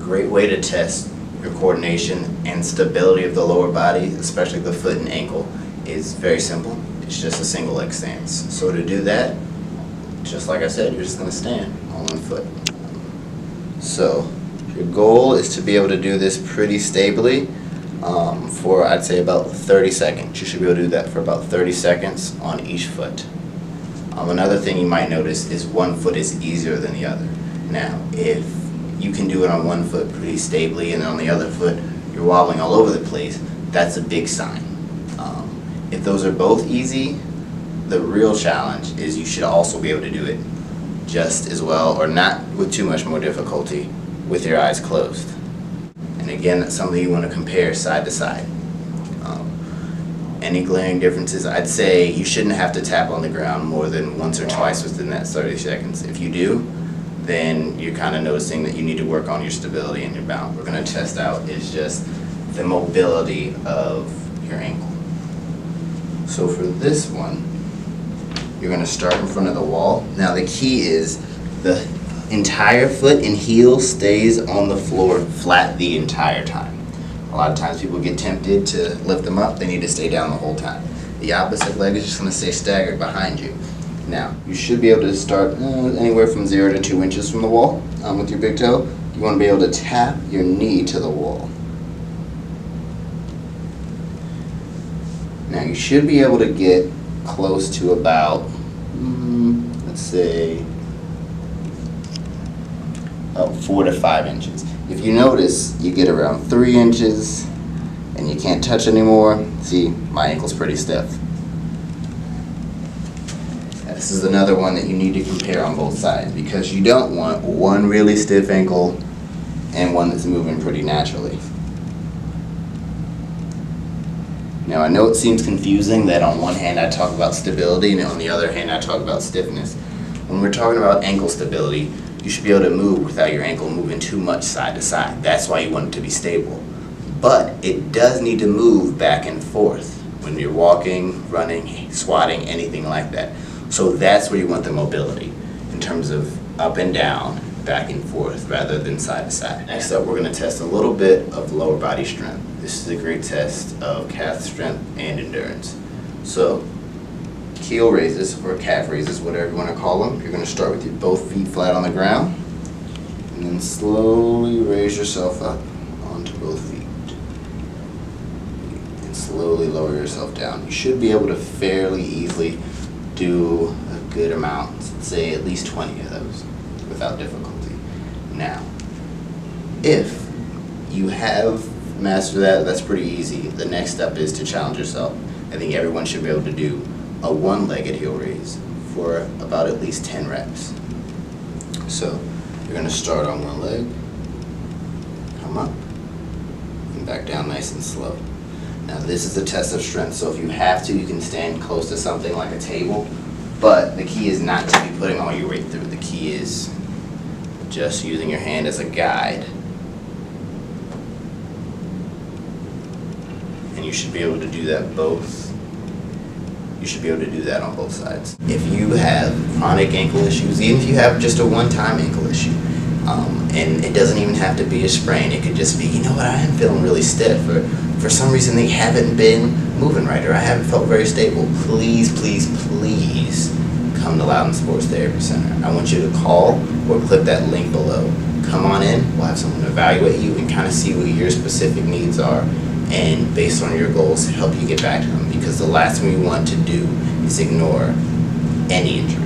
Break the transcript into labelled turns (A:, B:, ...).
A: great way to test your coordination and stability of the lower body, especially the foot and ankle, is very simple. It's just a single leg stance. So to do that, just like I said, you're just going to stand on one foot. So your goal is to be able to do this pretty stably for, I'd say, about 30 seconds. You should be able to do that for about 30 seconds on each foot. Another thing you might notice is one foot is easier than the other. Now, if you can do it on one foot pretty stably and on the other foot you're wobbling all over the place, that's a big sign. If those are both easy, the real challenge is you should also be able to do it just as well, or not with too much more difficulty, with your eyes closed. And again, that's something you want to compare side to side. Any glaring differences, I'd say you shouldn't have to tap on the ground more than once or twice within that 30 seconds. If you do, then you're kind of noticing that you need to work on your stability and your balance. What we're going to test out is just the mobility of your ankle. So for this one, you're going to start in front of the wall. Now the key is the entire foot and heel stays on the floor flat the entire time. A lot of times people get tempted to lift them up. They need to stay down the whole time. The opposite leg is just going to stay staggered behind you. Now, you should be able to start anywhere from 0 to 2 inches from the wall with your big toe. You want to be able to tap your knee to the wall. Now, you should be able to get close to about, let's say, about 4 to 5 inches. If you notice, you get around 3 inches and you can't touch anymore. See, my ankle's pretty stiff. This is another one that you need to compare on both sides, because you don't want one really stiff ankle and one that's moving pretty naturally. Now, I know it seems confusing that on one hand I talk about stability and on the other hand I talk about stiffness. When we're talking about ankle stability, you should be able to move without your ankle moving too much side to side. That's why you want it to be stable. But it does need to move back and forth when you're walking, running, squatting, anything like that. So that's where you want the mobility, in terms of up and down, back and forth, rather than side to side. Next up, we're going to test a little bit of lower body strength. This is a great test of calf strength and endurance. So, heel raises, or calf raises, whatever you want to call them. You're going to start with your both feet flat on the ground, and then slowly raise yourself up onto both feet. And slowly lower yourself down. You should be able to fairly easily do a good amount, say at least 20 of those without difficulty. Now, if you have mastered that, that's pretty easy. The next step is to challenge yourself. I think everyone should be able to do a one-legged heel raise for about at least 10 reps. So you're going to start on one leg, come up, and back down nice and slow. Now this is a test of strength, so if you have to, you can stand close to something like a table, but the key is not to be putting all your weight through. The key is just using your hand as a guide. And you should be able to do that on both sides. If you have chronic ankle issues, even if you have just a one-time ankle issue, and it doesn't even have to be a sprain, it could just be, you know what, I am feeling really stiff, or for some reason they haven't been moving right, or I haven't felt very stable, please, please, please come to Loudon Sports Therapy Center. I want you to call or click that link below. Come on in, we'll have someone evaluate you and kind of see what your specific needs are, and based on your goals, help you get back to them, because the last thing we want to do is ignore any injury.